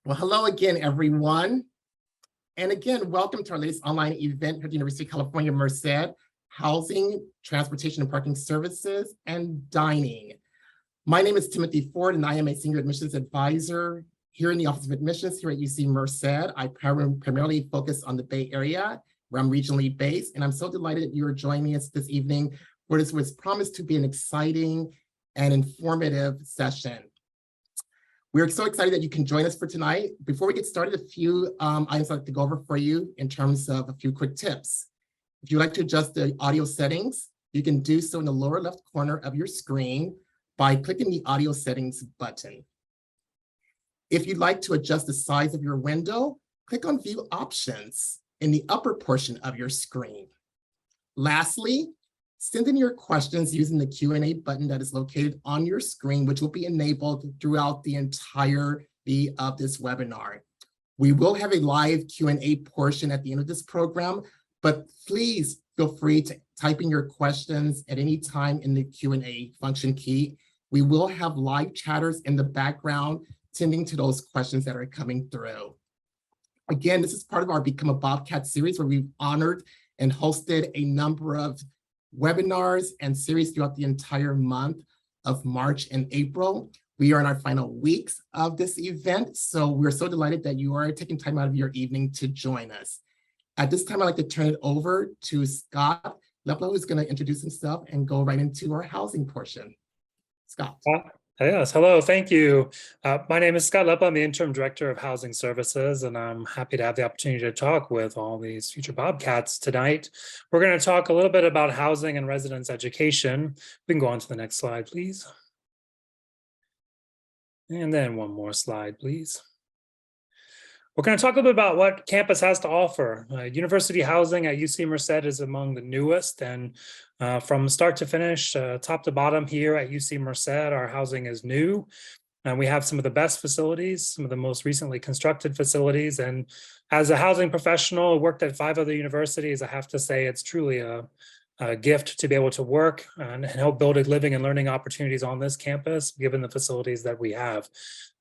Well, hello again, everyone. And again, welcome to our latest online event at the University of California, Merced, Housing, Transportation and Parking Services, and Dining. My name is Timothy Ford, and I am a Senior Admissions Advisor here in the Office of Admissions here at UC Merced. I primarily focus on the Bay Area, where I'm regionally based, and I'm so delighted that you are joining us this evening for this was promised to be an exciting and informative session. We're so excited that you can join us for tonight. Before we get started, a few items I'd like to go over for you in terms of a few quick tips. If you'd like to adjust the audio settings, you can do so in the lower left corner of your screen by clicking the audio settings button. If you'd like to adjust the size of your window, click on View Options in the upper portion of your screen. Lastly, send in your questions using the Q&A button that is located on your screen, which will be enabled throughout the entirety of this webinar. We will have a live Q&A portion at the end of this program, but please feel free to type in your questions at any time in the Q&A function key. We will have live chatters in the background tending to those questions that are coming through. Again, this is part of our Become a Bobcat series where we've honored and hosted a number of webinars and series throughout the entire month of March and April. We are in our final weeks of this event, so we're so delighted that you are taking time out of your evening to join us. At this time, I'd like to turn it over to Scott Leplo, who's going to introduce himself and go right into our housing portion. Scott. Yes, hello, thank you. My name is Scott Leplo. I'm the Interim Director of Housing Services, and I'm happy to have the opportunity to talk with all these future Bobcats tonight. We're going to talk a little bit about housing and residence education. We can go on to the next slide, please. And then one more slide, please. We're going to talk a little bit about what campus has to offer. University housing at UC Merced is among the newest, and from start to finish, top to bottom here at UC Merced, our housing is new. And we have some of the best facilities, some of the most recently constructed facilities. And as a housing professional, worked at 5 other universities, I have to say it's truly a gift to be able to work and help build living and learning opportunities on this campus, given the facilities that we have.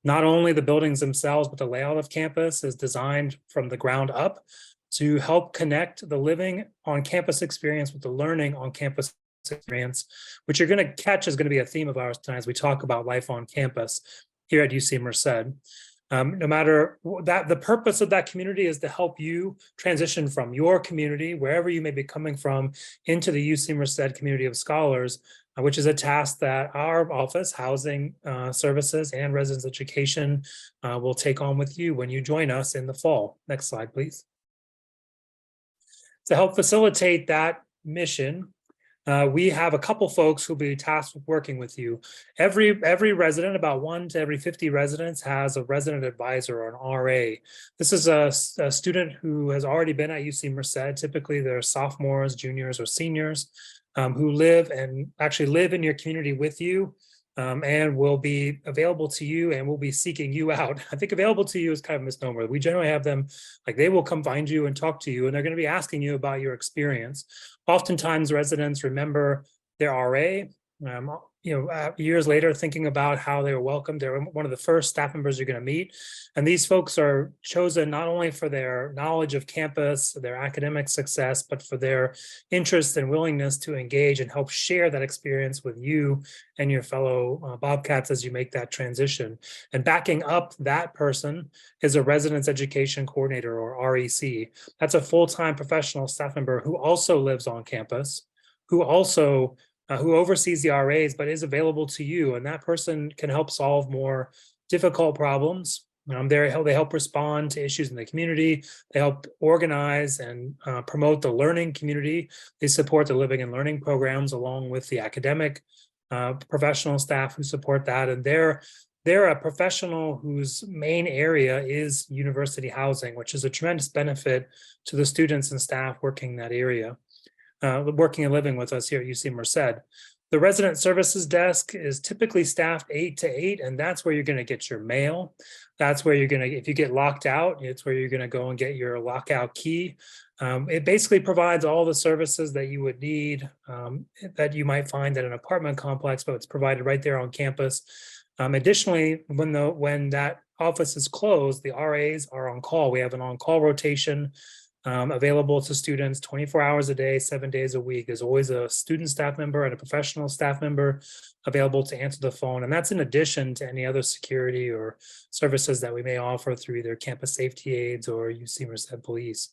Not only the buildings themselves, but the layout of campus is designed from the ground up to help connect the living on campus experience with the learning on campus experience, which you're going to catch is going to be a theme of ours tonight as we talk about life on campus here at UC Merced. No matter that, the purpose of that community is to help you transition from your community, wherever you may be coming from, into the UC Merced community of scholars, which is a task that our office, Housing Services and Residence Education, will take on with you when you join us in the fall. Next slide, please. To help facilitate that mission, we have a couple folks who'll be tasked with working with you. Every resident, about 1 to every 50 residents, has a resident advisor or an RA. This is a student who has already been at UC Merced. Typically, they're sophomores, juniors, or seniors who live in your community with you. And will be available to you and will be seeking you out. I think available to you is kind of a misnomer. We generally have them, like they will come find you and talk to you, and they're going to be asking you about your experience. Oftentimes residents remember their RA, years later, thinking about how they were welcomed. They're one of the first staff members you're going to meet. And these folks are chosen not only for their knowledge of campus, their academic success, but for their interest and willingness to engage and help share that experience with you and your fellow Bobcats as you make that transition. And backing up that person is a residence education coordinator, or REC. That's a full-time professional staff member who also lives on campus, who oversees the RAs, but is available to you. And that person can help solve more difficult problems. They help respond to issues in the community. They help organize and promote the learning community. They support the living and learning programs along with the academic professional staff who support that. And they're a professional whose main area is university housing, which is a tremendous benefit to the students and staff working in that area. Working and living with us here at UC Merced. The resident services desk is typically staffed 8 to 8, and that's where you're going to get your mail. That's where you're going to, if you get locked out, it's where you're going to go and get your lockout key. It basically provides all the services that you would need that you might find at an apartment complex, but it's provided right there on campus. Additionally, when that office is closed, the RAs are on call. We have an on-call rotation available to students 24 hours a day, 7 days a week. There's always a student staff member and a professional staff member available to answer the phone. And that's in addition to any other security or services that we may offer through either campus safety aides or UC Merced police.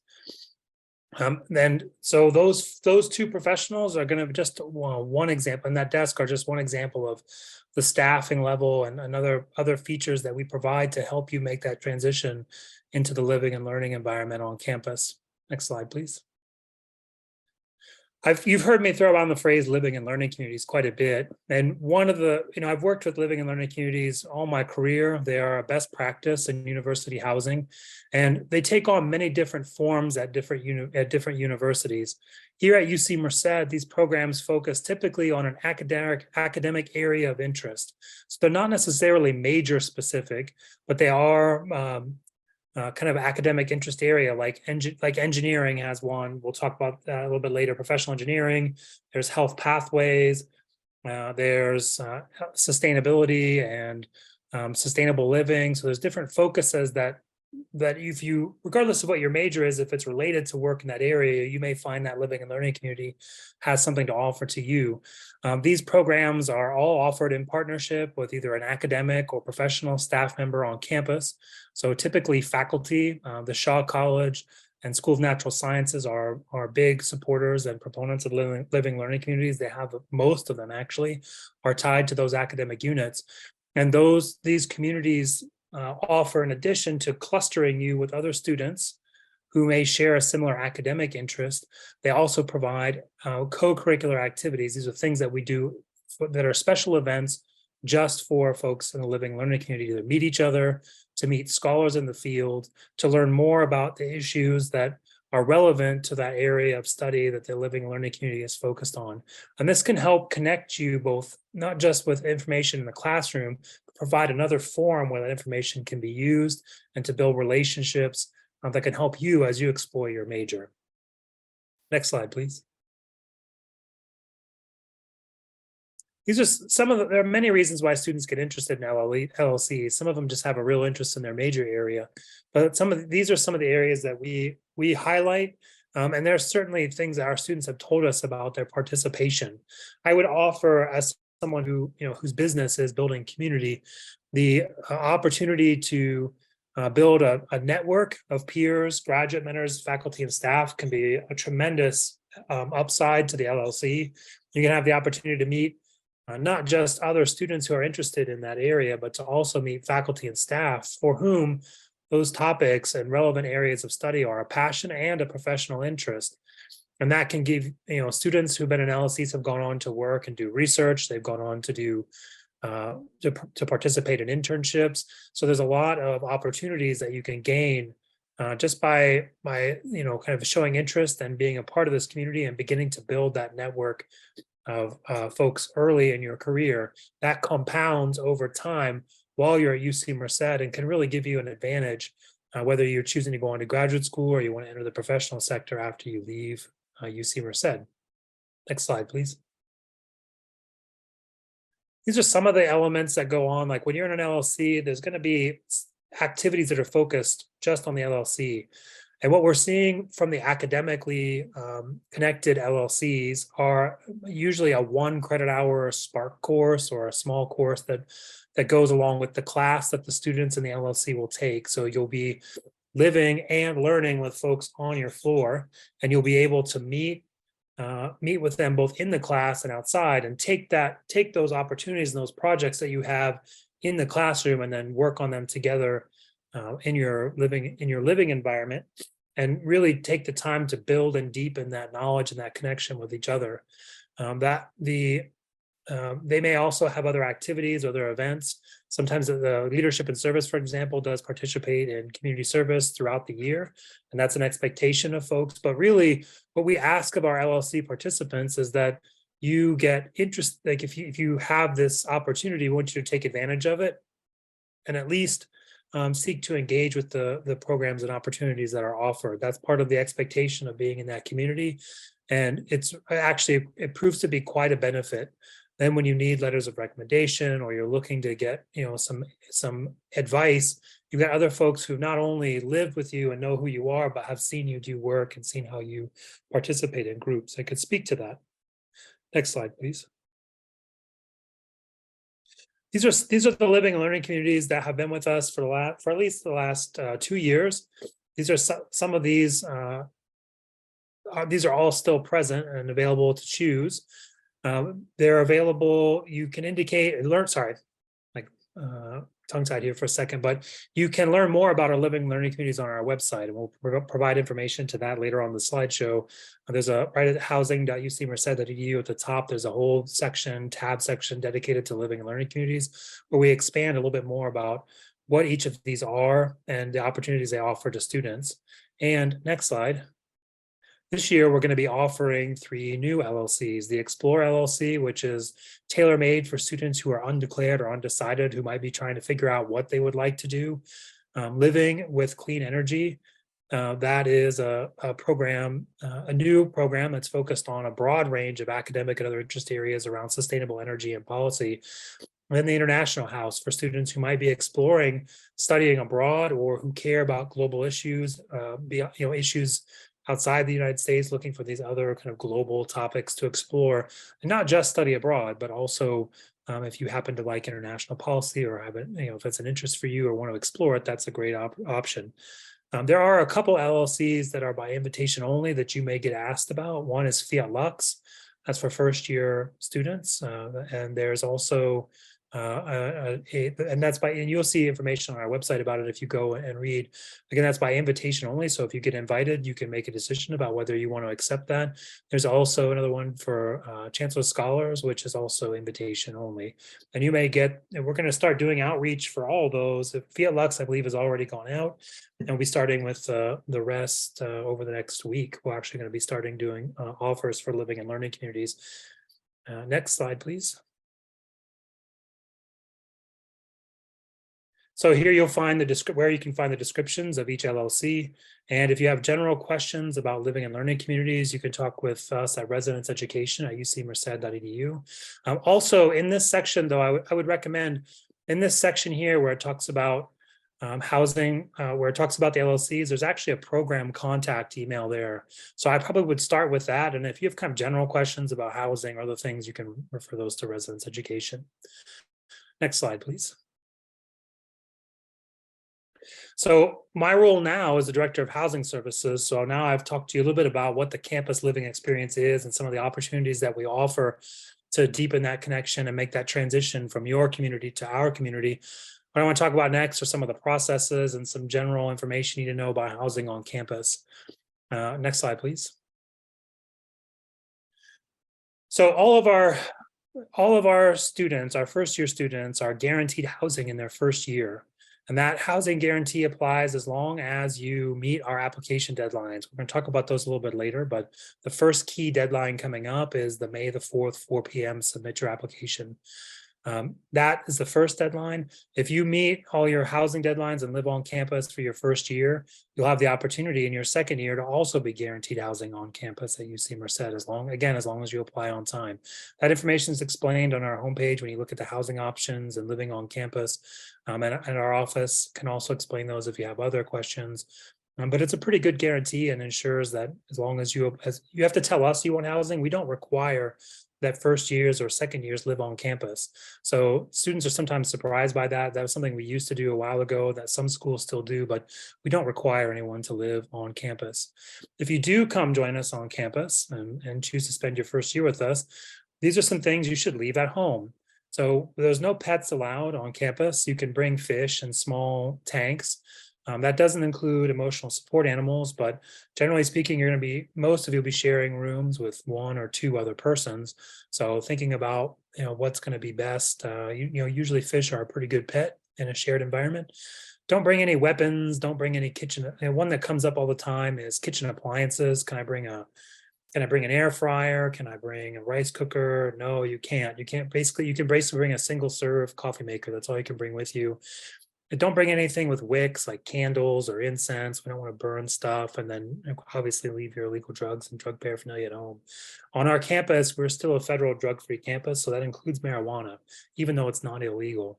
So those two professionals are going to just one example, and that desk are just one example of the staffing level and other features that we provide to help you make that transition into the living and learning environment on campus. Next slide, please. You've heard me throw around the phrase living and learning communities quite a bit. And one of the, I've worked with living and learning communities all my career. They are a best practice in university housing, and they take on many different forms at different universities. Here at UC Merced, these programs focus typically on an academic area of interest. So they're not necessarily major specific, but they are kind of academic interest area, like engineering has one. We'll talk about that a little bit later. Professional engineering, there's health pathways, there's sustainability and sustainable living. So there's different focuses that if you, regardless of what your major is, if it's related to work in that area, you may find that living and learning community has something to offer to you. These programs are all offered in partnership with either an academic or professional staff member on campus. So typically faculty, the Shaw College and School of Natural Sciences are big supporters and proponents of living learning communities. They have, most of them actually are tied to those academic units. And these communities offer, in addition to clustering you with other students who may share a similar academic interest, they also provide co-curricular activities. These are things that we do that are special events just for folks in the living learning community to meet each other, to meet scholars in the field, to learn more about the issues that are relevant to that area of study that the living learning community is focused on. And this can help connect you both, not just with information in the classroom, but provide another forum where that information can be used and to build relationships that can help you as you explore your major. Next slide, please. These are some of the, there are many reasons why students get interested in LLCs. Some of them just have a real interest in their major area, but these are some of the areas that we highlight. And there are certainly things that our students have told us about their participation. I would offer, as someone who, whose business is building community, the opportunity to build a network of peers, graduate mentors, faculty, and staff can be a tremendous upside to the LLC. You can have the opportunity to meet not just other students who are interested in that area, but to also meet faculty and staff for whom those topics and relevant areas of study are a passion and a professional interest. And that can give, students who've been in LLCs have gone on to work and do research. They've gone on to do to participate in internships. So there's a lot of opportunities that you can gain just by kind of showing interest and being a part of this community and beginning to build that network of folks early in your career. That compounds over time while you're at UC Merced and can really give you an advantage, whether you're choosing to go on to graduate school or you want to enter the professional sector after you leave UC Merced. Next slide, please. These are some of the elements that go on. Like when you're in an LLC, there's going to be activities that are focused just on the LLC. And what we're seeing from the academically connected LLCs are usually a 1 credit hour Spark course or a small course that goes along with the class that the students in the LLC will take. So you'll be living and learning with folks on your floor, and you'll be able to meet with them both in the class and outside, and take those opportunities and those projects that you have in the classroom and then work on them together in your living environment, and really take the time to build and deepen that knowledge and that connection with each other. They may also have other activities, other events. Sometimes the leadership and service, for example, does participate in community service throughout the year, and that's an expectation of folks. But really, what we ask of our LLC participants is that you get interest. Like if you have this opportunity, we want you to take advantage of it, and at least seek to engage with the programs and opportunities that are offered. That's part of the expectation of being in that community, and it proves to be quite a benefit. Then when you need letters of recommendation or you're looking to get, some advice, you've got other folks who not only lived with you and know who you are, but have seen you do work and seen how you participate in groups and could speak to that. Next slide, please. These are the living and learning communities that have been with us for at least the last 2 years. These are some of these. These are all still present and available to choose. They're available. You can indicate learn. Sorry, like tongue-tied here for a second, but you can learn more about our living and learning communities on our website, and we'll provide information to that later on the slideshow. There's right at housing.ucmerced.edu at the top. There's a whole tab section dedicated to living and learning communities, where we expand a little bit more about what each of these are and the opportunities they offer to students. And next slide. This year, we're going to be offering 3 new LLCs. The Explore LLC, which is tailor-made for students who are undeclared or undecided, who might be trying to figure out what they would like to do. Living with Clean Energy. That is a program, a new program that's focused on a broad range of academic and other interest areas around sustainable energy and policy. And then the International House for students who might be exploring studying abroad or who care about global issues, issues outside the United States, looking for these other kind of global topics to explore, and not just study abroad, but also if you happen to like international policy or have it, if it's an interest for you or want to explore it, that's a great option. There are a couple LLCs that are by invitation only that you may get asked about. One is Fiat Lux, that's for first year students, and there's also and that's and you'll see information on our website about it if you go and read. Again, that's by invitation only. So if you get invited, you can make a decision about whether you want to accept that. There's also another one for Chancellor Scholars, which is also invitation only. And you may get, and we're going to start doing outreach for all those. Fiat Lux, I believe, has already gone out. And we'll be starting with the rest over the next week. We're actually going to be starting doing offers for living and learning communities. Next slide, please. So here you'll find where you can find the descriptions of each LLC. And if you have general questions about living and learning communities, you can talk with us at residence education at ucmerced.edu. Also in this section, though, I would recommend in this section here where it talks about housing, where it talks about the LLCs, there's actually a program contact email there. So I probably would start with that. And if you have kind of general questions about housing or other things, you can refer those to residence education. Next slide, please. So my role now is the Director of Housing Services. So now I've talked to you a little bit about what the campus living experience is and some of the opportunities that we offer to deepen that connection and make that transition from your community to our community. What I want to talk about next are some of the processes and some general information you need to know about housing on campus. Next slide, please. So all of our students, our first year students, are guaranteed housing in their first year. And that housing guarantee applies as long as you meet our application deadlines. We're going to talk about those a little bit later, but the first key deadline coming up is the May the 4th, 4 p.m. submit your application. That is the first deadline. If you meet all your housing deadlines and live on campus for your first year, you'll have the opportunity in your second year to also be guaranteed housing on campus at UC Merced, as long as you apply on time. That information is explained on our homepage when you look at the housing options and living on campus. And our office can also explain those if you have other questions. But it's a pretty good guarantee and ensures that as long as you have to tell us you want housing, we don't require that first years or second years live on campus. So students are sometimes surprised by that. That was something we used to do a while ago that some schools still do, but we don't require anyone to live on campus. If you do come join us on campus and choose to spend your first year with us, these are some things you should leave at home. So there's no pets allowed on campus. You can bring fish in small tanks. That doesn't include emotional support animals, but generally speaking, most of you will be sharing rooms with 1 or 2 other persons. So thinking about, what's going to be best, usually fish are a pretty good pet in a shared environment. Don't bring any weapons. Don't bring any kitchen. One that comes up all the time is kitchen appliances. Can I bring an air fryer? Can I bring a rice cooker? No, you can't. You can basically bring a single serve coffee maker. That's all you can bring with you. don't bring anything with wicks like candles or incense. We don't want to burn stuff, and then obviously leave your illegal drugs and drug paraphernalia at home. On our campus, we're still a federal drug-free campus, so that includes marijuana, even though it's not illegal.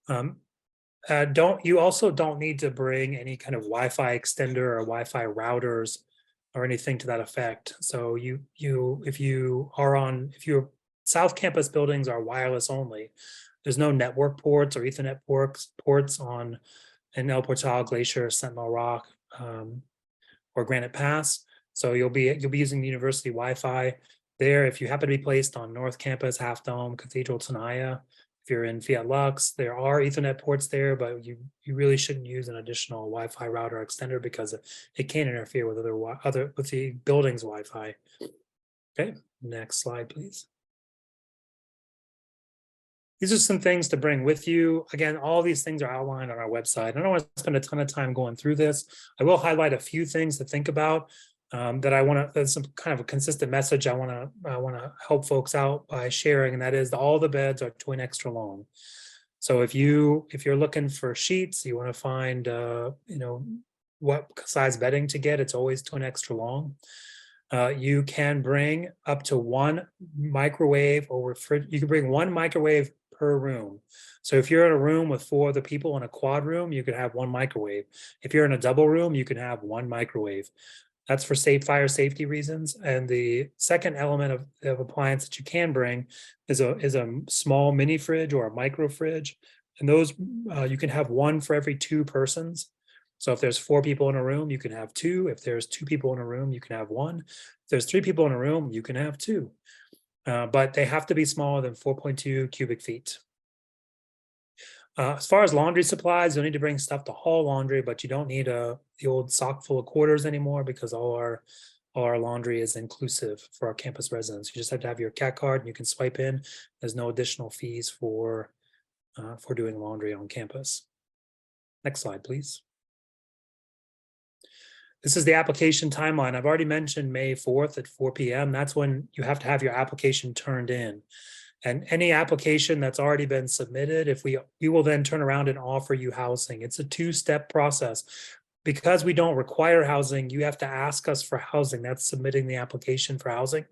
You also don't need to bring any kind of Wi-Fi extender or Wi-Fi routers or anything to that effect. So if your South Campus buildings are wireless only, there's no network ports or Ethernet ports on an El Portal, Glacier, Sentinel Rock, or Granite Pass. So you'll be using the university Wi-Fi there. If you happen to be placed on North Campus, Half Dome, Cathedral, Tenaya, if you're in Fiat Lux, there are Ethernet ports there, but you really shouldn't use an additional Wi-Fi router extender because it can interfere with with the building's Wi-Fi. Okay, next slide, please. These are some things to bring with you. Again, all these things are outlined on our website. I don't want to spend a ton of time going through this. I will highlight a few things to think about that I want to. That's some kind of a consistent message I want to help folks out by sharing, and that is all the beds are twin extra long. So if you're looking for sheets, you want to find what size bedding to get. It's always twin extra long. You can bring up to one microwave or refrigerator. You can bring one microwave per room. So if you're in a room with 4 other people in a quad room, you can have one microwave. If you're in a double room, you can have one microwave. That's for fire safety reasons. And the second element of appliance that you can bring is a small mini fridge or a micro fridge. And those you can have one for every 2 persons. So if there's 4 people in a room, you can have 2. If there's 2 people in a room, you can have 1. If there's 3 people in a room, you can have 2. But they have to be smaller than 4.2 cubic feet. As far as laundry supplies, you'll need to bring stuff to haul laundry, but you don't need the old sock full of quarters anymore because all our laundry is inclusive for our campus residents. You just have to have your CAT card and you can swipe in. There's no additional fees for doing laundry on campus. Next slide, please. This is the application timeline. I've already mentioned May 4th at 4 p.m. That's when you have to have your application turned in. And any application that's already been submitted, we will then turn around and offer you housing. It's a 2-step process. Because we don't require housing, you have to ask us for housing. That's submitting the application for housing.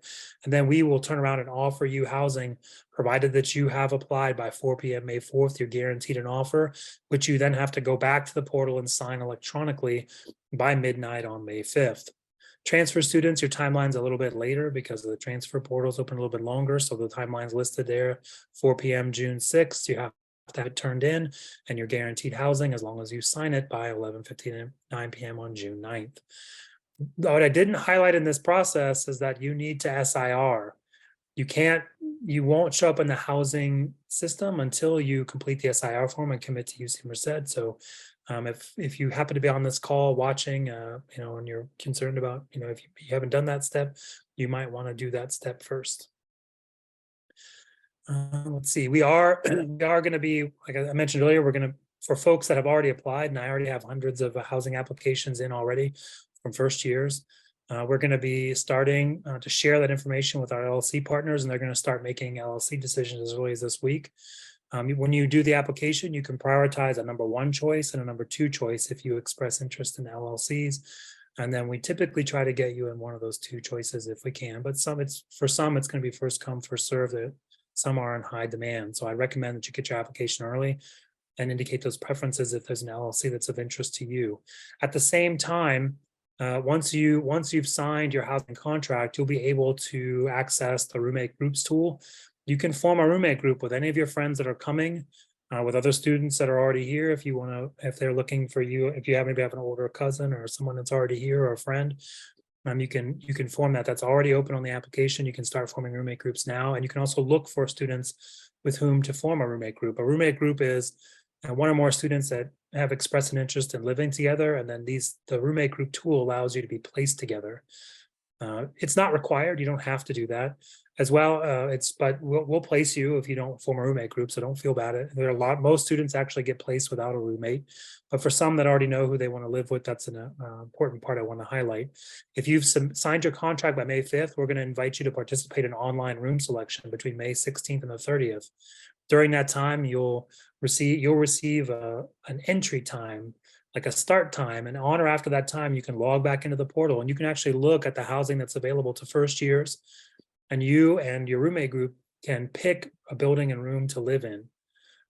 And then we will turn around and offer you housing, provided that you have applied by 4 p.m. May 4th, you're guaranteed an offer, which you then have to go back to the portal and sign electronically by midnight on May 5th. Transfer students, your timeline's a little bit later because the transfer portal is open a little bit longer. So the timeline's listed there, 4 p.m. June 6th. You have to have it turned in and you're guaranteed housing as long as you sign it by 11:59 p.m. on June 9th. What I didn't highlight in this process is that you need to SIR. You won't show up in the housing system until you complete the SIR form and commit to UC Merced. So if you happen to be on this call watching, and you're concerned about, if you haven't done that step, you might want to do that step first. Let's see, we are going to be, like I mentioned earlier, for folks that have already applied, and I already have hundreds of housing applications in already from first years. We're going to be starting to share that information with our LLC partners, and they're going to start making LLC decisions as early as this week. When you do the application, you can prioritize a number 1 choice and a number 2 choice if you express interest in LLCs. And then we typically try to get you in one of those 2 choices if we can. But for some, it's going to be first come, first serve. Some are in high demand. So I recommend that you get your application early and indicate those preferences if there's an LLC that's of interest to you. At the same time, once you've signed your housing contract, you'll be able to access the roommate groups tool. You can form a roommate group with any of your friends that are coming, with other students that are already here. If they're looking for you, if you maybe have an older cousin or someone that's already here or a friend, you can form that. That's already open on the application. You can start forming roommate groups now, and you can also look for students with whom to form a roommate group. A roommate group is 1 or more students that have expressed an interest in living together, and then the roommate group tool allows you to be placed together. It's not required. You don't have to do that as well. But we'll place you if you don't form a roommate group, so don't feel bad. Most students actually get placed without a roommate, but for some that already know who they want to live with, that's an important part I want to highlight. If you've signed your contract by May 5th, we're going to invite you to participate in online room selection between May 16th and the 30th. During that time, you'll receive an entry time, like a start time, and on or after that time, you can log back into the portal and you can actually look at the housing that's available to first years, and you and your roommate group can pick a building and room to live in.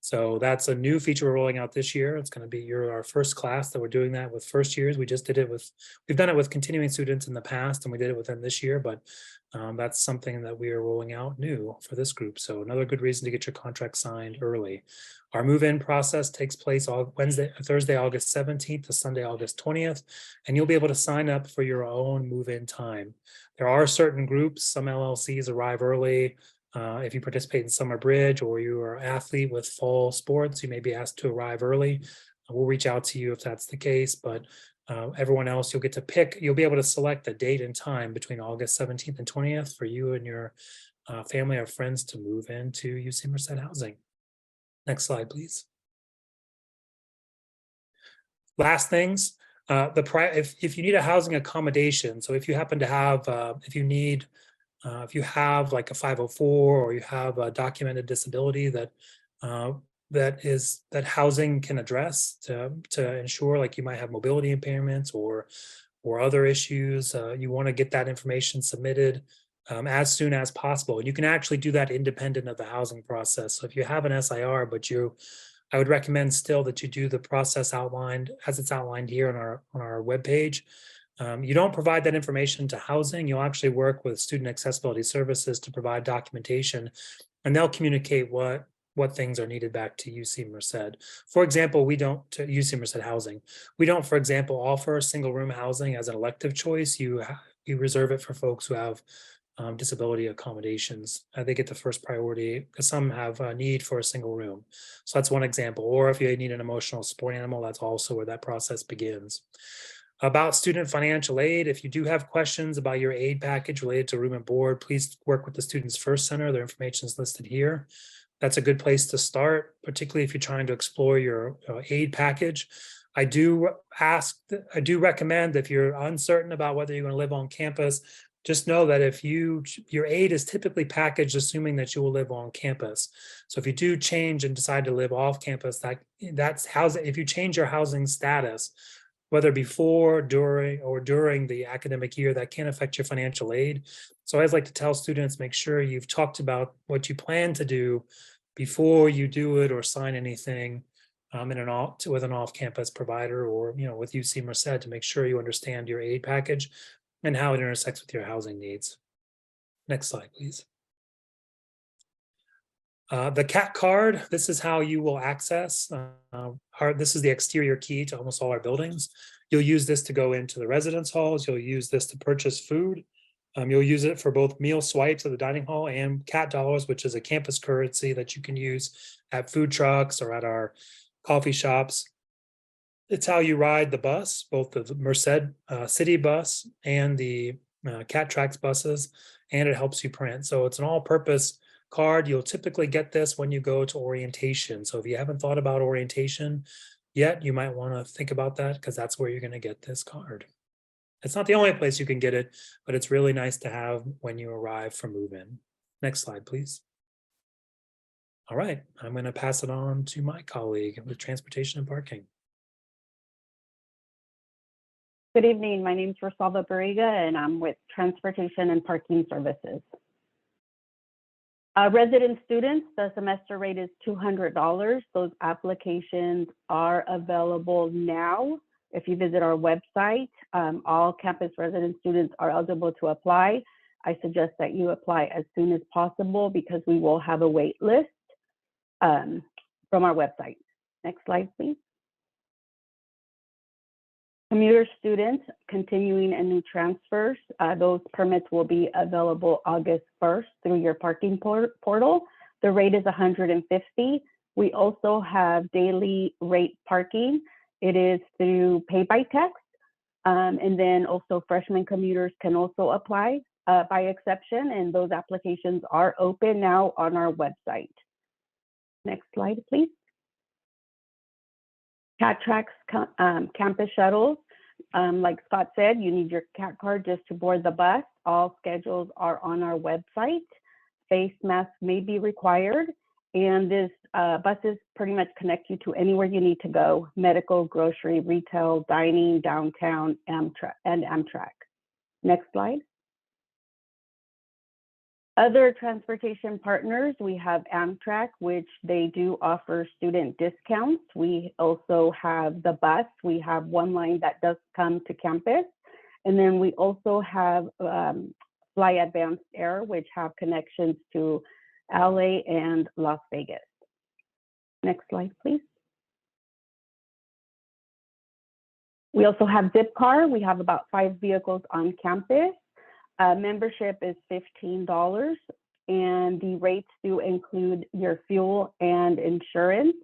So that's a new feature we're rolling out this year. It's going to be our first class that we're doing that with first years. We've done it with continuing students in the past, and we did it with them this year, but that's something that we are rolling out new for this group. So another good reason to get your contract signed early. Our move-in process takes place Thursday, August 17th to Sunday, August 20th, and you'll be able to sign up for your own move-in time. There are certain groups, some LLCs arrive early. If you participate in Summer Bridge or you are an athlete with fall sports, you may be asked to arrive early. We'll reach out to you if that's the case, but everyone else, you'll be able to select a date and time between August 17th and 20th for you and your family or friends to move into UC Merced housing. Next slide, please. Last things, if you need a housing accommodation, so if you happen to have, if you have like a 504 or you have a documented disability that housing can address to ensure, like you might have mobility impairments or other issues, you want to get that information submitted as soon as possible. And you can actually do that independent of the housing process. So if you have an SIR, but I would recommend still that you do the process outlined as it's outlined here on our webpage. You don't provide that information to housing. You'll actually work with student accessibility services to provide documentation, and they'll communicate what things are needed back to UC Merced. For example, to UC Merced housing. We don't, for example, offer single room housing as an elective choice. You reserve it for folks who have disability accommodations. They get the first priority because some have a need for a single room. So that's one example. Or if you need an emotional support animal, that's also where that process begins. About student financial aid, if you do have questions about your aid package related to room and board, please work with the Students First Center. Their information is listed here. That's a good place to start, particularly if you're trying to explore your aid package. I do recommend, if you're uncertain about whether you're going to live on campus, just know that if your aid is typically packaged assuming that you will live on campus. So if you do change and decide to live off campus, that's housing. If you change your housing status, whether before, during the academic year, that can affect your financial aid. So I always like to tell students, make sure you've talked about what you plan to do before you do it or sign anything with an off-campus provider or with UC Merced, to make sure you understand your aid package and how it intersects with your housing needs. Next slide, please. The CAT card, this is how you will access. This is the exterior key to almost all our buildings. You'll use this to go into the residence halls. You'll use this to purchase food. You'll use it for both meal swipes at the dining hall and CAT dollars, which is a campus currency that you can use at food trucks or at our coffee shops. It's how you ride the bus, both the Merced city bus and the CAT Tracks buses, and it helps you print. So it's an all-purpose card. You'll typically get this when you go to orientation. So if you haven't thought about orientation yet, you might want to think about that, because that's where you're going to get this card. It's not the only place you can get it, but it's really nice to have when you arrive for move-in. Next slide, please. All right, I'm going to pass it on to my colleague with transportation and parking. Good evening. My name is Rosalba Barriga, and I'm with Transportation and Parking Services. Resident students, the semester rate is $200. Those applications are available now. If you visit our website, all campus resident students are eligible to apply. I suggest that you apply as soon as possible, because we will have a wait list from our website. Next slide, please. Commuter students, continuing and new transfers, those permits will be available August 1st through your parking portal. The rate is $150. We also have daily rate parking. It is through pay by text. And then also freshman commuters can also apply by exception, and those applications are open now on our website. Next slide, please. CAT Tracks campus shuttles. Like Scott said, you need your CAT card just to board the bus. All schedules are on our website. Face masks may be required, And this buses pretty much connect you to anywhere you need to go: medical, grocery, retail, dining, downtown, Amtrak. Next slide. Other transportation partners, we have Amtrak, which they do offer student discounts. We also have the bus. We have one line that does come to campus. And then we also have Fly Advanced Air, which have connections to LA and Las Vegas. Next slide, please. We also have Zipcar. We have about 5 vehicles on campus. Membership is $15, and the rates do include your fuel and insurance,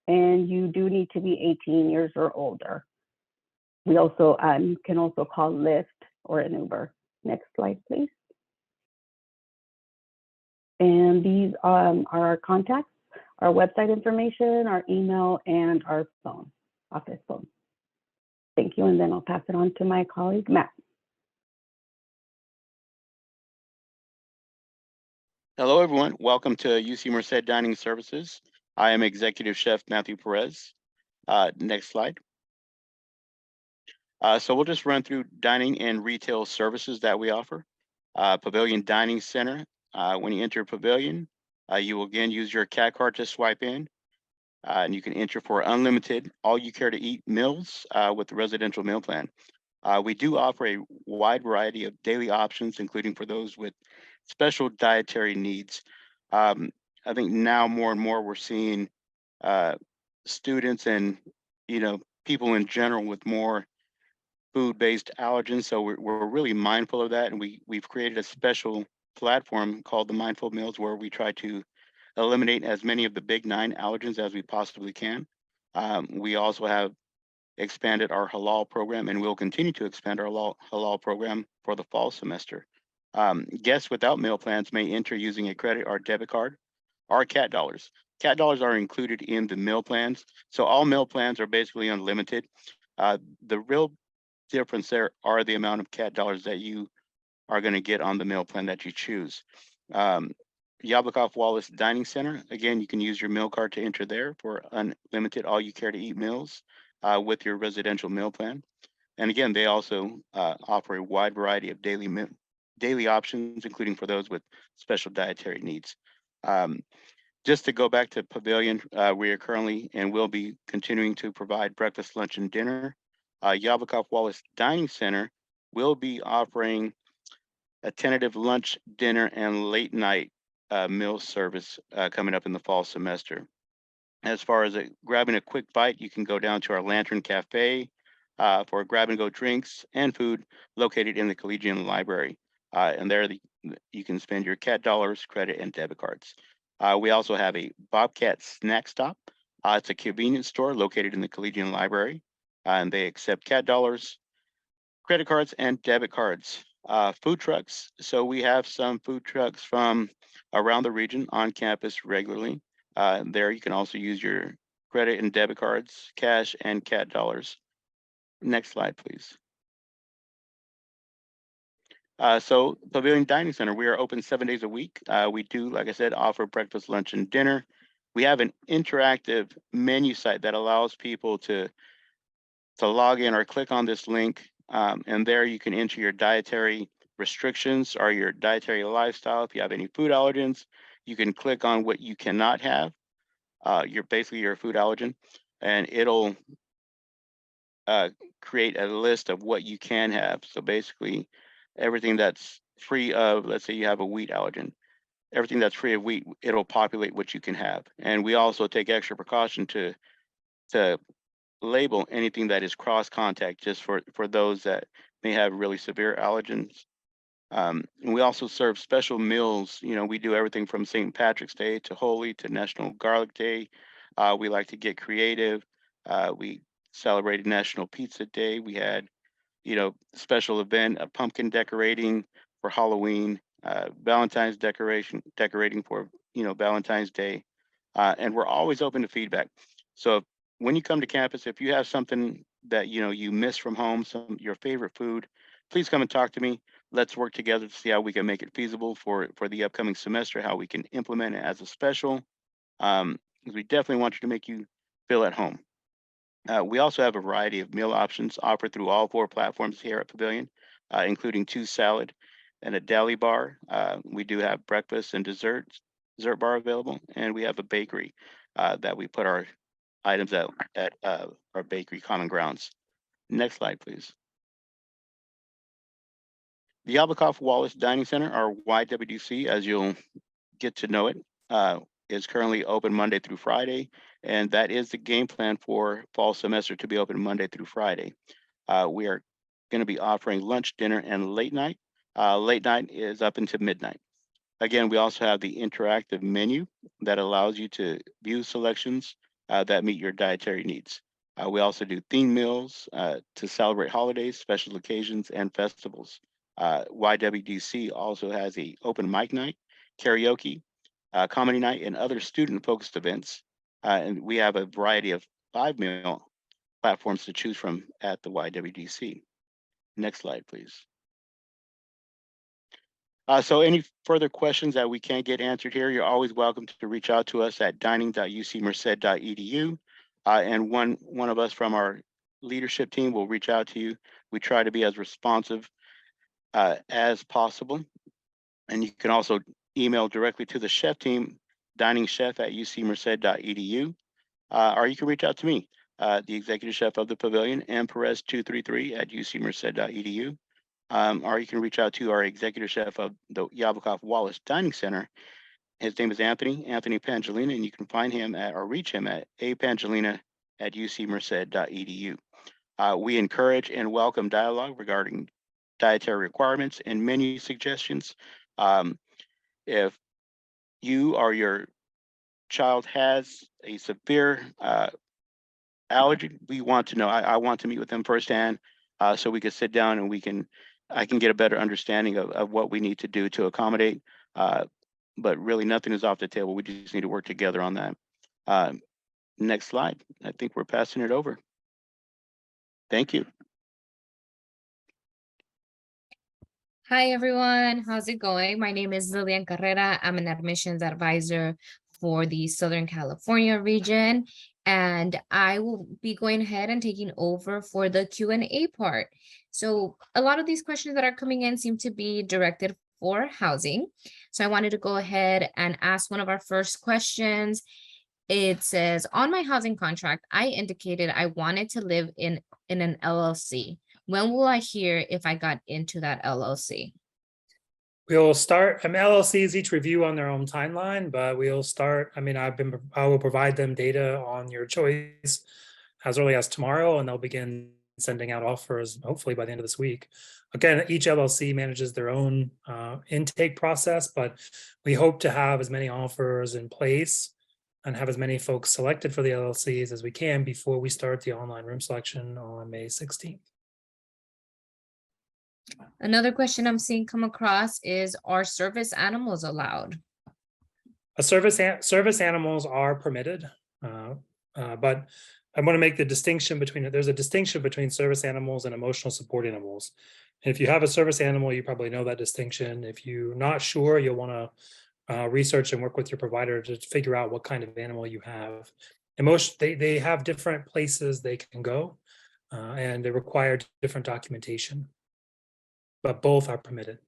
and you do need to be 18 years or older. We also can also call Lyft or an Uber. Next slide, please. And these are our contacts, our website information, our email, and our phone, office phone. Thank you, and then I'll pass it on to my colleague, Matt. Hello, everyone. Welcome to UC Merced Dining Services. I am Executive Chef Matthew Perez. Next slide. So we'll just run through dining and retail services that we offer. Pavilion Dining Center. When you enter Pavilion, you will again use your CAT card to swipe in. And you can enter for unlimited all-you-care-to-eat meals with the residential meal plan. We do offer a wide variety of daily options, including for those with special dietary needs. I think now more and more we're seeing students and people in general with more food-based allergens. So we're really mindful of that, and we've created a special platform called the Mindful Meals, where we try to eliminate as many of the big 9 allergens as we possibly can. We also have expanded our halal program, and we'll continue to expand our halal program for the fall semester. Guests without meal plans may enter using a credit or debit card or CAT dollars. CAT dollars are included in the meal plans, so all meal plans are basically unlimited. The real difference there are the amount of CAT dollars that you are going to get on the meal plan that you choose. Yablikoff Wallace Dining Center, again, you can use your meal card to enter there for unlimited all-you-care-to-eat meals with your residential meal plan. And again, they also offer a wide variety of daily options, including for those with special dietary needs. Just to go back to Pavilion, we are currently and will be continuing to provide breakfast, lunch, and dinner. Yablikoff Wallace Dining Center will be offering a tentative lunch, dinner, and late night meal service coming up in the fall semester. As far as grabbing a quick bite, you can go down to our Lantern Cafe for grab-and-go drinks and food located in the Collegian Library. And there you can spend your CAT dollars, credit, and debit cards. We also have a Bobcat Snack Stop. It's a convenience store located in the Collegian Library, and they accept CAT dollars, credit cards, and debit cards. Food trucks. So we have some food trucks from around the region on campus regularly. There you can also use your credit and debit cards, cash, and CAT dollars. Next slide, please. So Pavilion Dining Center, we are open 7 days a week. We do, like I said, offer breakfast, lunch, and dinner. We have an interactive menu site that allows people to log in or click on this link, and there you can enter your dietary restrictions or your dietary lifestyle. If you have any food allergens, you can click on what you cannot have, basically your food allergen, and it'll create a list of what you can have. So basically everything that's free of, let's say you have a wheat allergen, everything that's free of wheat, it'll populate what you can have. And we also take extra precaution to label anything that is cross contact, just for those that may have really severe allergens. And we also serve special meals. We do everything from St. Patrick's Day to Holy to National Garlic Day. We like to get creative. We celebrated National Pizza Day. We had, special event, a pumpkin decorating for Halloween, Valentine's decorating for, Valentine's Day. And we're always open to feedback. So when you come to campus, if you have something that, you miss from home, your favorite food, please come and talk to me. Let's work together to see how we can make it feasible for the upcoming semester, how we can implement it as a special, because we definitely want you to make you feel at home. We also have a variety of meal options offered through all 4 platforms here at Pavilion, including 2 salad and a deli bar. We do have breakfast and dessert bar available, and we have a bakery that we put our items at our bakery common grounds. Next slide, please. The Yablikoff Wallace Dining Center, or YWDC, as you'll get to know it, is currently open Monday through Friday, and that is the game plan for fall semester, to be open Monday through Friday. We are going to be offering lunch, dinner, and late night. Late night is up until midnight. Again, we also have the interactive menu that allows you to view selections that meet your dietary needs. We also do theme meals to celebrate holidays, special occasions, and festivals. YWDC also has a open mic night, karaoke, comedy night, and other student-focused events. And we have a variety of 5 meal platforms to choose from at the YWDC. Next slide, please. So any further questions that we can't get answered here, you're always welcome to reach out to us at dining.ucmerced.edu. And one of us from our leadership team will reach out to you. We try to be as responsive as possible. And you can also email directly to the chef team, diningschef@ucmerced.edu. Or you can reach out to me, the executive chef of the Pavilion, mperez233@ucmerced.edu. Or you can reach out to our executive chef of the Yablikoff Wallace Dining Center. His name is Anthony Pangellina, and you can find him or reach him at apangellina@ucmerced.edu. We encourage and welcome dialogue regarding dietary requirements and menu suggestions. If you or your child has a severe allergy, we want to know. I want to meet with them firsthand, so we can sit down and I can get a better understanding of what we need to do to accommodate. But really, nothing is off the table. We just need to work together on that. Next slide. I think we're passing it over. Thank you. Hi, everyone. How's it going? My name is Lilian Carrera. I'm an admissions advisor for the Southern California region, and I will be going ahead and taking over for the Q&A part. So a lot of these questions that are coming in seem to be directed for housing. So I wanted to go ahead and ask one of our first questions. It says, on my housing contract, I indicated I wanted to live in an LLC. When will I hear if I got into that LLC? We'll start, LLCs each review on their own timeline, but we'll start, I will provide them data on your choice as early as tomorrow, and they'll begin sending out offers, hopefully by the end of this week. Again, each LLC manages their own intake process, but we hope to have as many offers in place and have as many folks selected for the LLCs as we can before we start the online room selection on May 16th. Another question I'm seeing come across is, are service animals allowed? Service animals are permitted, but I want to make the distinction between, there's a distinction between service animals and emotional support animals. And if you have a service animal, you probably know that distinction. If you're not sure, you'll want to research and work with your provider to figure out what kind of animal you have. They have different places they can go, and they require different documentation, but both are permitted.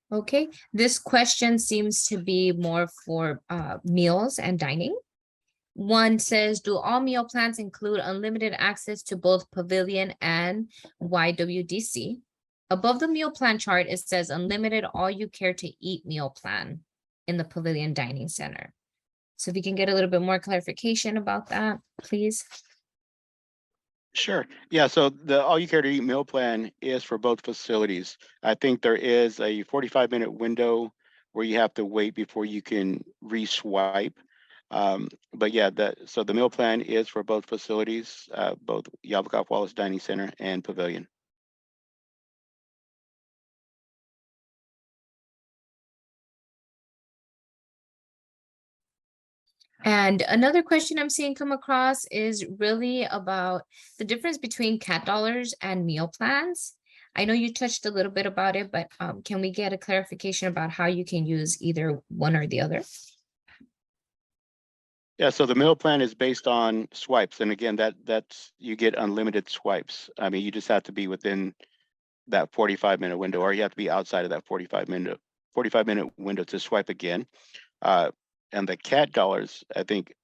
Okay, this question seems to be more for meals and dining. One says, do all meal plans include unlimited access to both Pavilion and YWDC? Above the meal plan chart, it says unlimited all you care to eat meal plan in the Pavilion Dining Center. So if you can get a little bit more clarification about that, please. Sure. Yeah, so the all you care to eat meal plan is for both facilities. I think there is a 45-minute window where you have to wait before you can re-swipe. But yeah, so the meal plan is for both facilities, both Yablikoff Wallace Dining Center and Pavilion. And another question I'm seeing come across is really about the difference between CAT dollars and meal plans. I know you touched a little bit about it, but can we get a clarification about how you can use either one or the other? Yeah, so the meal plan is based on swipes. And again, that's you get unlimited swipes. I mean, you just have to be within that 45-minute window, or you have to be outside of that 45-minute window to swipe again. And the CAT dollars, I think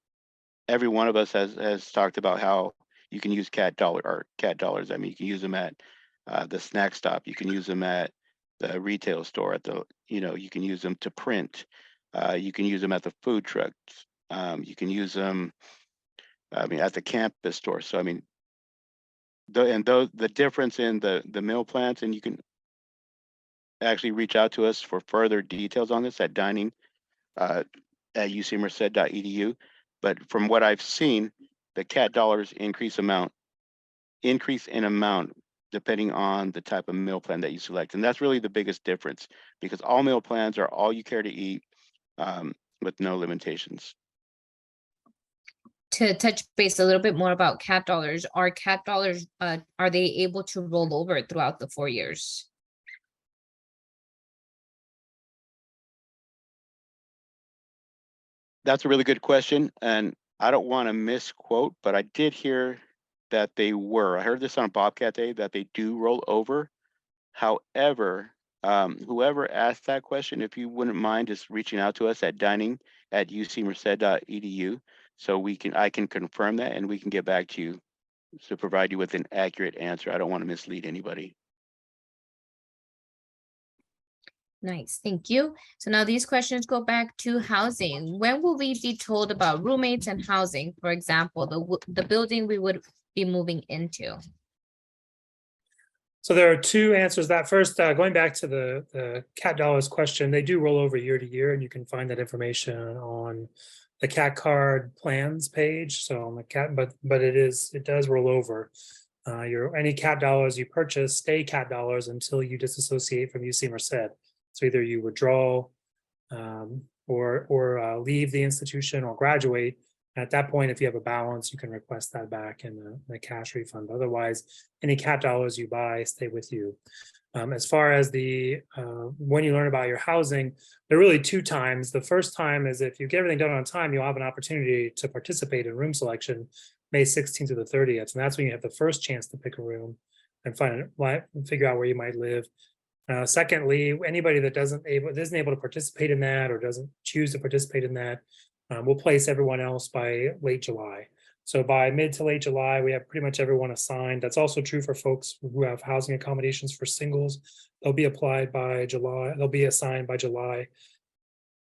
every one of us has talked about how you can use CAT dollars. I mean, you can use them at the snack stop. You can use them at the retail store. You can use them to print. You can use them at the food trucks. You can use them, I mean, at the campus store. So I mean, the difference in the meal plans, and you can actually reach out to us for further details on this at dining at ucmerced.edu. But from what I've seen, the CAT dollars increase in amount depending on the type of meal plan that you select. And that's really the biggest difference, because all meal plans are all you care to eat with no limitations. To touch base a little bit more about CAT dollars, are CAT dollars, are they able to roll over throughout the 4 years? That's a really good question, and I don't want to misquote, but I did hear that they were. I heard this on Bobcat Day that they do roll over. However, whoever asked that question, if you wouldn't mind just reaching out to us at dining@ucmerced.edu, so I can confirm that, and we can get back to you to provide you with an accurate answer. I don't want to mislead anybody. Nice, thank you. So now these questions go back to housing. When will we be told about roommates and housing? For example, the building we would be moving into. So there are two answers. That first, going back to the CAT dollars question, they do roll over year to year, and you can find that information on the CAT card plans page. So on the CAT, but it does roll over. Any CAT dollars you purchase stay CAT dollars until you disassociate from UC Merced. So either you withdraw or leave the institution or graduate. At that point, if you have a balance, you can request that back in the cash refund. Otherwise, any CAT dollars you buy stay with you. As far as when you learn about your housing, there are really two times. The first time is if you get everything done on time, you'll have an opportunity to participate in room selection May 16th to the 30th. And that's when you have the first chance to pick a room and figure out where you might live. Secondly, anybody that isn't able to participate in that or doesn't choose to participate in that, we'll place everyone else by late July. So by mid to late July, we have pretty much everyone assigned. That's also true for folks who have housing accommodations for singles. They'll be applied by July. They'll be assigned by July.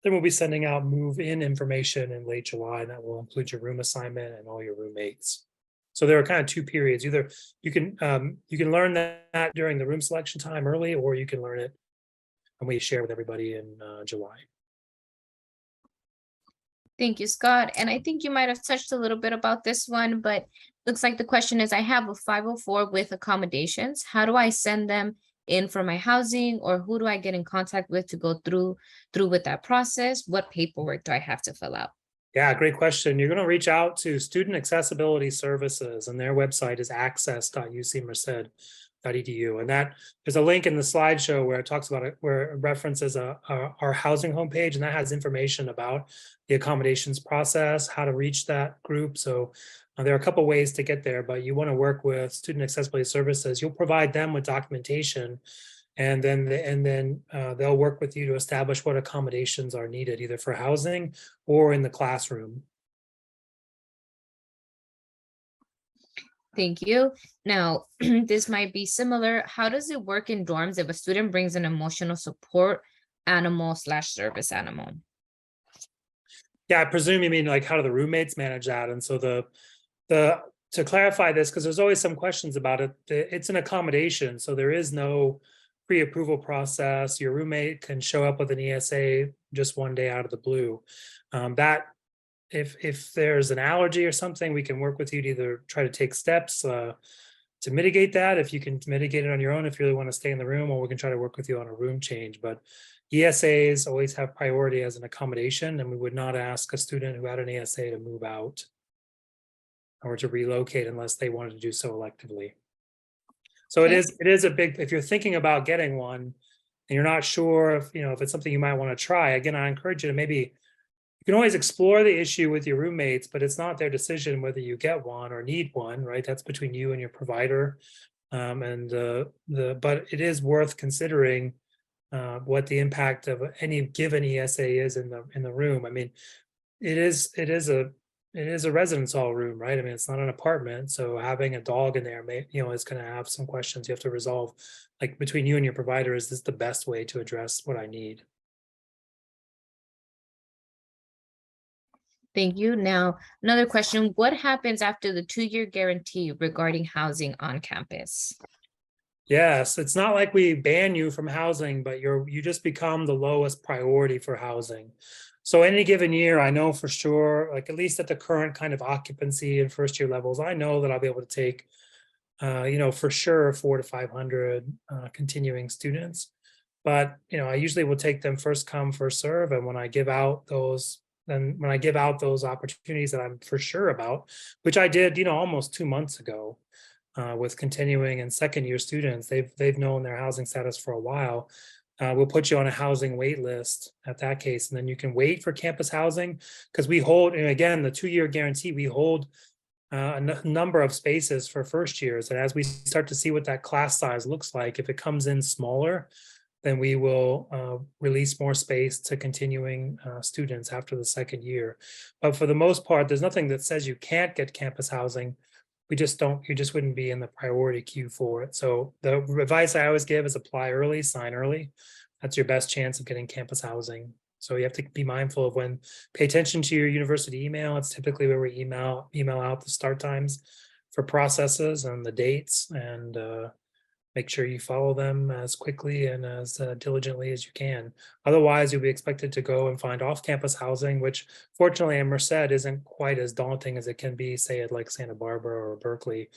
Then we'll be sending out move-in information in late July, and that will include your room assignment and all your roommates. So there are kind of two periods. Either you can learn that during the room selection time early, or you can learn it and we share with everybody in July. Thank you, Scott. And I think you might have touched a little bit about this one, but looks like the question is, I have a 504 with accommodations. How do I send them in for my housing, or who do I get in contact with to go through with that process? What paperwork do I have to fill out? Yeah, great question. You're going to reach out to Student Accessibility Services, and their website is access.ucmerced.edu. And that there's a link in the slideshow where it talks about it, where it references our housing homepage, and that has information about the accommodations process, how to reach that group. So there are a couple ways to get there, but you want to work with Student Accessibility Services. You'll provide them with documentation, and then they'll work with you to establish what accommodations are needed, either for housing or in the classroom. Thank you. Now, this might be similar. How does it work in dorms if a student brings an emotional support animal / service animal? Yeah, I presume you mean like how do the roommates manage that? And so to clarify this, because there's always some questions about it, it's an accommodation, so there is no pre-approval process. Your roommate can show up with an ESA just one day out of the blue. That if there's an allergy or something, we can work with you to either try to take steps to mitigate that, if you can mitigate it on your own, if you really want to stay in the room, or we can try to work with you on a room change. But ESAs always have priority as an accommodation, and we would not ask a student who had an ESA to move out or to relocate unless they wanted to do so electively. So Okay. it is a big, if you're thinking about getting one and you're not sure if, you know, if it's something you might want to try, again, I encourage you to maybe, you can always explore the issue with your roommates, but it's not their decision whether you get one or need one, right? That's between you and your provider. But it is worth considering what the impact of any given ESA is in the room. I mean, it is a residence hall room, right? I mean, it's not an apartment, so having a dog in there may, you know, is going to have some questions you have to resolve. Like between you and your provider, is this the best way to address what I need? Thank you. Now, another question, what happens after the 2-year guarantee regarding housing on campus? Yes, it's not like we ban you from housing, but you just become the lowest priority for housing. So any given year, I know for sure, like at least at the current kind of occupancy and first year levels, I know that I'll be able to take, you know, for sure 400 to 500 continuing students. But, you know, I usually will take them first come, first serve. And when I give out those, opportunities that I'm for sure about, which I did, you know, almost 2 months ago, with continuing and second year students, they've known their housing status for a while. We'll put you on a housing wait list at that case, and then you can wait for campus housing, because we hold, and again, the 2-year guarantee, we hold a number of spaces for first years. And as we start to see what that class size looks like, if it comes in smaller, then we will release more space to continuing students after the second year. But for the most part, there's nothing that says you can't get campus housing. You just wouldn't be in the priority queue for it. So the advice I always give is apply early, sign early. That's your best chance of getting campus housing. So you have to be mindful of pay attention to your university email. It's typically where we email out the start times for processes and the dates, and make sure you follow them as quickly and as diligently as you can. Otherwise, you'll be expected to go and find off-campus housing, which fortunately in Merced isn't quite as daunting as it can be, say, at like Santa Barbara or Berkeley,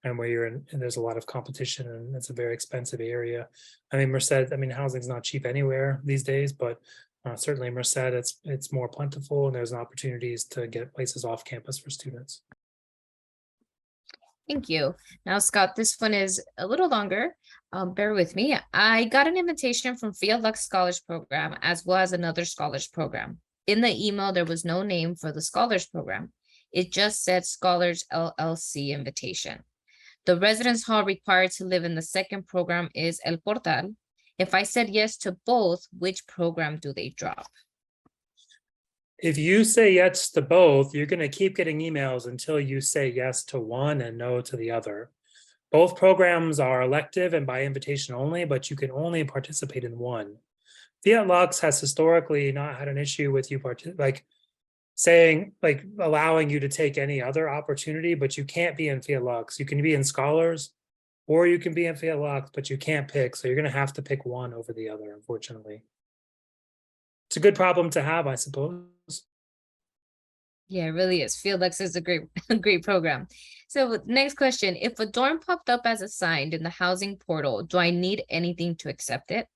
and where you're in, and there's a lot of competition and it's a very expensive area. I mean, Merced, I mean, housing's not cheap anywhere these days, but certainly Merced, it's more plentiful, and there's opportunities to get places off campus for students. Thank you. Now, Scott, this one is a little longer. Bear with me. I got an invitation from Field Lux Scholars Program as well as another Scholars Program. In the email, there was no name for the Scholars Program. It just said Scholars LLC invitation. The residence hall required to live in the second program is El Portal. If I said yes to both, which program do they drop? If you say yes to both, you're going to keep getting emails until you say yes to one and no to the other. Both programs are elective and by invitation only, but you can only participate in one. Fiat Lux has historically not had an issue with you allowing you to take any other opportunity, but you can't be in Fiat Lux. You can be in Scholars or you can be in Fiat Lux, but you can't pick. So you're going to have to pick one over the other, unfortunately. It's a good problem to have, I suppose. Yeah, it really is. Field Lux is a great program. So next question, if a dorm popped up as assigned in the housing portal, do I need anything to accept it?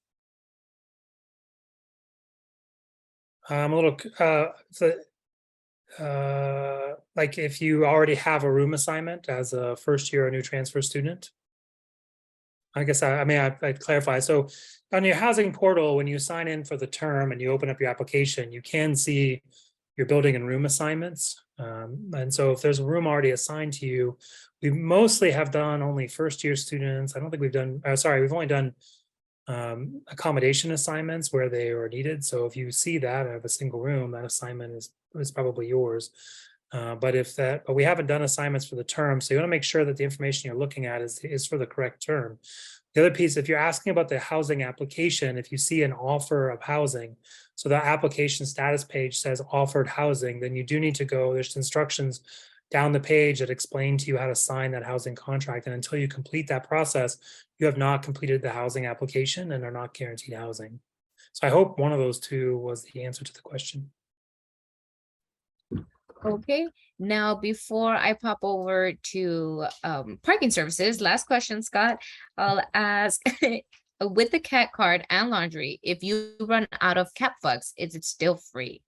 I'm a little, like if you already have a room assignment as a first year or new transfer student. I guess I'd clarify. So on your housing portal, when you sign in for the term and you open up your application, you can see your building and room assignments. And so if there's a room already assigned to you, we mostly have done only first year students. I don't think we've done, we've only done accommodation assignments where they are needed. So if you see that I have a single room, that assignment is probably yours. But we haven't done assignments for the term. So you want to make sure that the information you're looking at is for the correct term. The other piece, if you're asking about the housing application, if you see an offer of housing, so the application status page says offered housing, then you do need to go, there's instructions down the page that explain to you how to sign that housing contract. And until you complete that process, you have not completed the housing application and are not guaranteed housing. So I hope one of those two was the answer to the question. Okay, now before I pop over to parking services, last question, Scott, I'll ask with the cat card and laundry, if you run out of cat bucks, is it still free?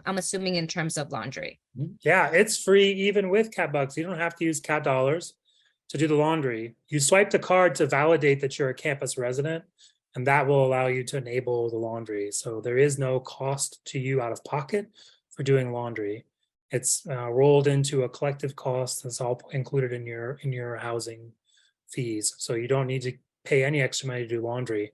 I'm assuming in terms of laundry. Yeah, it's free even with cat bucks. You don't have to use cat dollars. to do the laundry, you swipe the card to validate that you're a campus resident, and that will allow you to enable the laundry. So there is no cost to you out of pocket for doing laundry. It's rolled into a collective cost that's all included in your housing fees. So you don't need to pay any extra money to do laundry,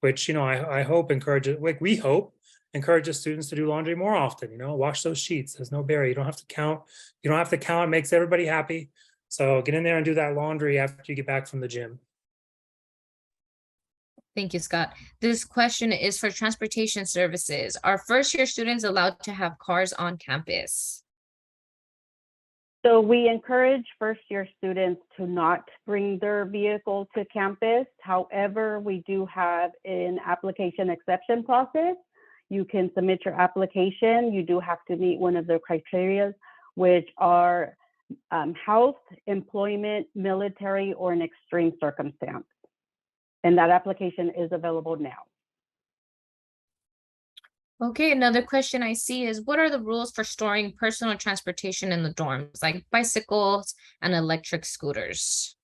which, I hope encourages, like we hope encourages students to do laundry more often, wash those sheets. There's no barrier. You don't have to count. You don't have to count. It makes everybody happy. So get in there and do that laundry after you get back from the gym. Thank you, Scott. This question is for transportation services. Are first-year students allowed to have cars on campus? So we encourage first-year students to not bring their vehicle to campus. However, we do have an application exception process. You can submit your application. You do have to meet one of the criteria, which are health, employment, military, or an extreme circumstance. And that application is available now. Okay, another question I see is, what are the rules for storing personal transportation in the dorms, like bicycles and electric scooters?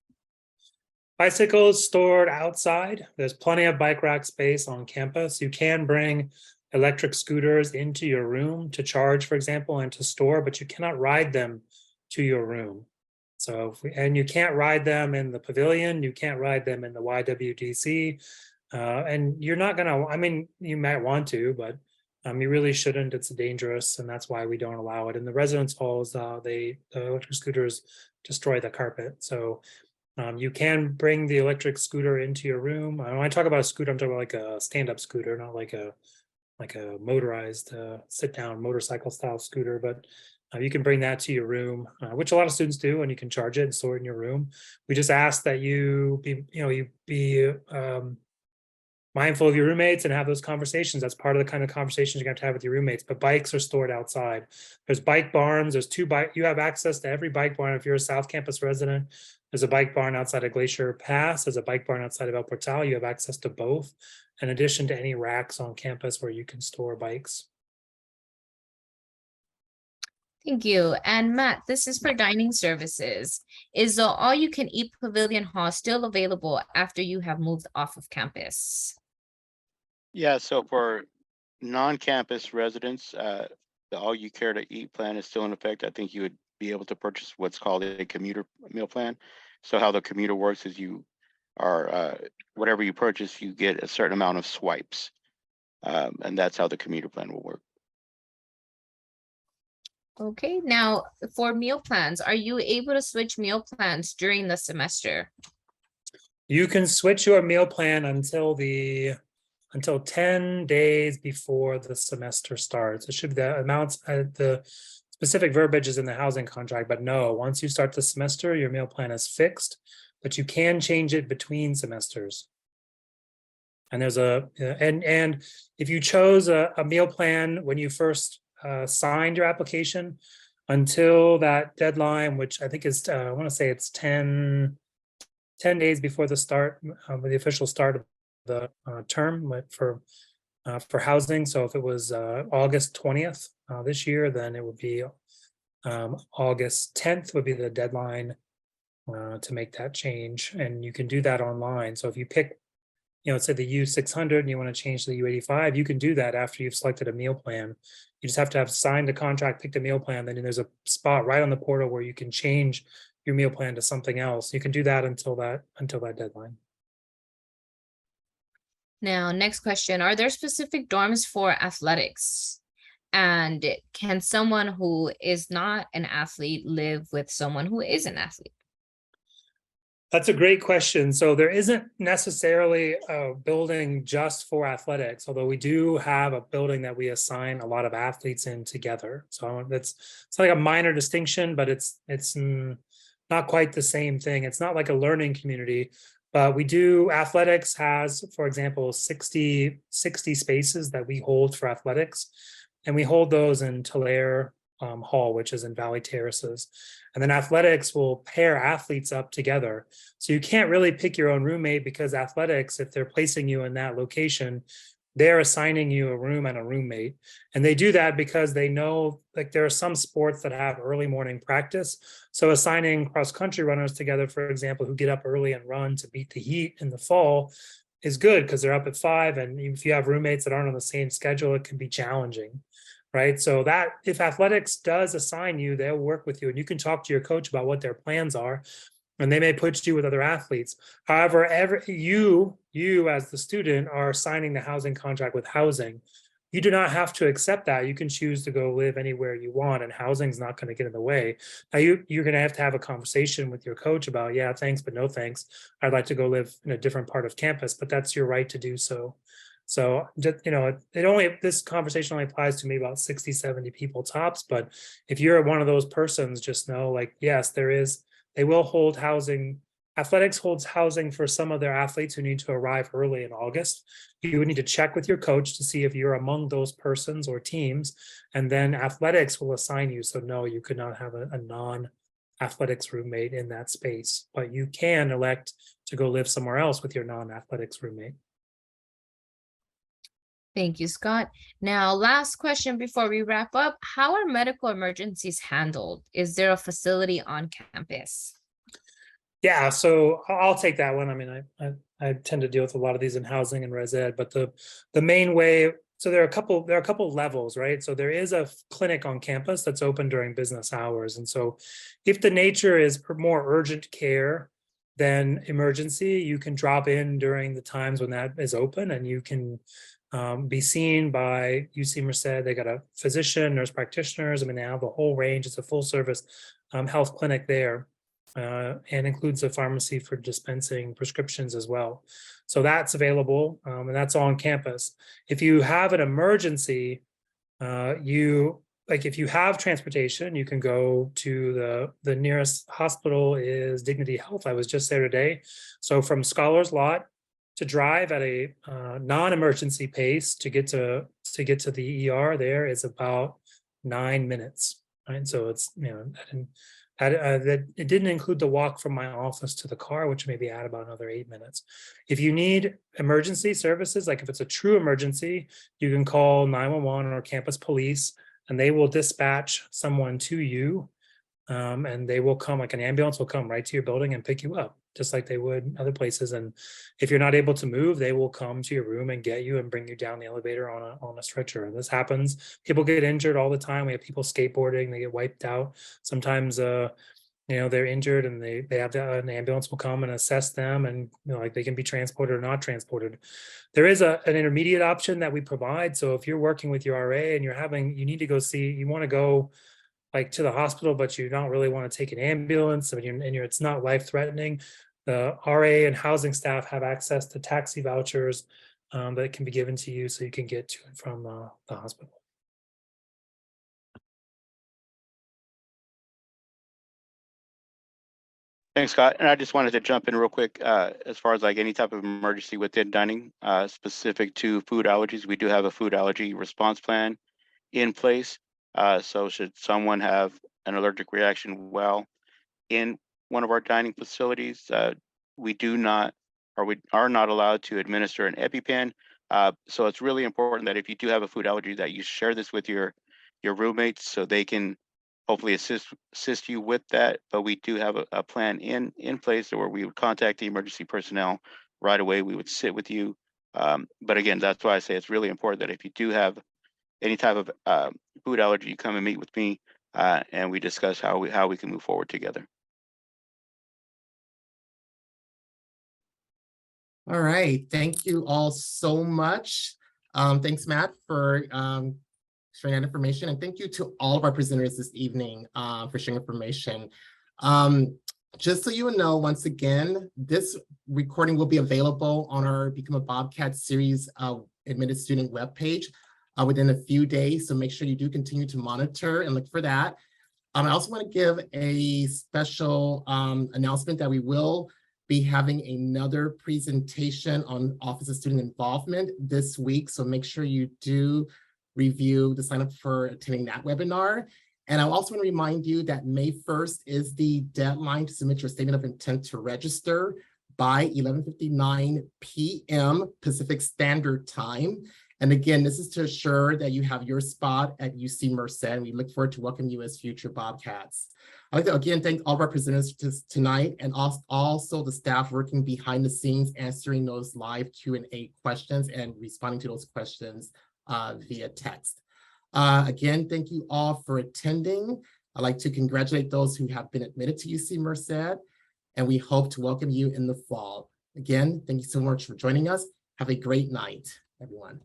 Bicycles stored outside. There's plenty of bike rack space on campus. You can bring electric scooters into your room to charge, for example, and to store, but you cannot ride them to your room. So, and you can't ride them in the pavilion. You can't ride them in the YWDC. And you're not gonna, you might want to, but you really shouldn't. It's dangerous, and that's why we don't allow it. In the residence halls, the electric scooters destroy the carpet. So you can bring the electric scooter into your room. When I talk about a scooter, I'm talking about like a stand-up scooter, not like a motorized sit-down motorcycle style scooter. But you can bring that to your room, which a lot of students do, and you can charge it and store it in your room. We just ask that you be mindful of your roommates and have those conversations. That's part of the kind of conversations you're going to have with your roommates. But bikes are stored outside. There's bike barns. There's you have access to every bike barn. If you're a South Campus resident, there's a bike barn outside of Glacier Pass. There's a bike barn outside of El Portal. You have access to both, in addition to any racks on campus where you can store bikes. Thank you. And Matt, this is for dining services. Is the all-you-can-eat pavilion hall still available after you have moved off of campus? Yeah, so for non-campus residents, the all you care to eat plan is still in effect. I think you would be able to purchase what's called a commuter meal plan. So how the commuter works is you are, whatever you purchase, you get a certain amount of swipes. And that's how the commuter plan will work. Okay, now for meal plans, are you able to switch meal plans during the semester? You can switch your meal plan until 10 days before the semester starts. It should be the amounts, the specific verbiage is in the housing contract, but no, once you start the semester, your meal plan is fixed, but you can change it between semesters. And there's and if you chose a meal plan when you first signed your application, until that deadline, which I think is, I want to say it's 10 days before the start, the official start of the term for housing. So if it was August 20th this year, then it would be August 10th would be the deadline to make that change. And you can do that online. So if you pick, let's say the U600 and you want to change to the U85, you can do that after you've selected a meal plan. You just have to have signed a contract, picked a meal plan, then there's a spot right on the portal where you can change your meal plan to something else. You can do that until that deadline. Now, next question, are there specific dorms for athletics? And can someone who is not an athlete live with someone who is an athlete? That's a great question. So there isn't necessarily a building just for athletics, although we do have a building that we assign a lot of athletes in together. So it's like a minor distinction, but it's not quite the same thing. It's not like a learning community, but we do, athletics has, for example, 60 spaces that we hold for athletics. And we hold those in Tulare Hall, which is in Valley Terraces. And then athletics will pair athletes up together. So you can't really pick your own roommate, because athletics, if they're placing you in that location, they're assigning you a room and a roommate. And they do that because they know, like, there are some sports that have early morning practice. So assigning cross-country runners together, for example, who get up early and run to beat the heat in the fall is good because they're up at 5. And if you have roommates that aren't on the same schedule, it can be challenging, right? So that if athletics does assign you, they'll work with you, and you can talk to your coach about what their plans are, and they may put you with other athletes. However, you as the student are signing the housing contract with housing. You do not have to accept that. You can choose to go live anywhere you want, and housing's not going to get in the way. Now you're going to have a conversation with your coach about, yeah, thanks, but no thanks. I'd like to go live in a different part of campus, but that's your right to do so. So, you know, this conversation only applies to maybe about 60, 70 people tops. But if you're one of those persons, just know, like, yes, they will hold housing. Athletics holds housing for some of their athletes who need to arrive early in August. You would need to check with your coach to see if you're among those persons or teams, and then athletics will assign you. So no, you could not have a non-athletics roommate in that space, but you can elect to go live somewhere else with your non-athletics roommate. Thank you, Scott. Now, last question before we wrap up. How are medical emergencies handled? Is there a facility on campus? Yeah, so I'll take that one. I mean, I tend to deal with a lot of these in housing and res ed, but the main way, so there are a couple levels, right? So there is a clinic on campus that's open during business hours. And so if the nature is more urgent care than emergency, you can drop in during the times when that is open, and you can be seen by UC Merced. They got a physician, nurse practitioners. I mean, they have a whole range. It's a full service health clinic there, and includes a pharmacy for dispensing prescriptions as well. So that's available, and that's on campus. If you have an emergency, if you have transportation, you can go to the nearest hospital is Dignity Health. I was just there today. So from Scholars Lot to drive at a non-emergency pace to get to the ER there is about 9 minutes, right? So it's, you know, that it didn't include the walk from my office to the car, which maybe add about another 8 minutes. If you need emergency services, like if it's a true emergency, you can call 911 or campus police, and they will dispatch someone to you, and they will come, like an ambulance will come right to your building and pick you up, just like they would other places. And if you're not able to move, they will come to your room and get you and bring you down the elevator on a stretcher. And this happens. People get injured all the time. We have people skateboarding, they get wiped out. Sometimes, you know, they're injured, and they have an ambulance will come and assess them, and, you know, like, they can be transported or not transported. There is an intermediate option that we provide. So if you're working with your RA and you need to go you want to go like to the hospital, but you don't really want to take an ambulance, it's not life-threatening, the RA and housing staff have access to taxi vouchers that can be given to you so you can get to and from the hospital. Thanks, Scott. And I just wanted to jump in real quick, as far as like any type of emergency within dining, specific to food allergies. We do have a food allergy response plan in place. So should someone have an allergic reaction while in one of our dining facilities, we are not allowed to administer an EpiPen. So it's really important that if you do have a food allergy, that you share this with your roommates so they can hopefully assist you with that. But we do have a plan in place where we would contact the emergency personnel right away. We would sit with you. But again, that's why I say it's really important that if you do have any type of food allergy, you come and meet with me, and we discuss how we can move forward together. All right, thank you all so much. Thanks, Matt, for sharing that information, and thank you to all of our presenters this evening for sharing information. Just so you know, once again, this recording will be available on our Become a Bobcat series admitted student webpage within a few days. So make sure you do continue to monitor and look for that. I also want to give a special announcement that we will be having another presentation on Office of Student Involvement this week. So make sure you do review the sign up for attending that webinar. And I also want to remind you that May 1st is the deadline to submit your statement of intent to register. by 11:59 p.m. Pacific Standard Time. And again, this is to assure that you have your spot at UC Merced, and we look forward to welcoming you as future Bobcats. I'd like to again thank all representatives tonight, and also the staff working behind the scenes, answering those live Q&A questions and responding to those questions via text. Again, thank you all for attending. I'd like to congratulate those who have been admitted to UC Merced, and we hope to welcome you in the fall. Again, thank you so much for joining us. Have a great night, everyone.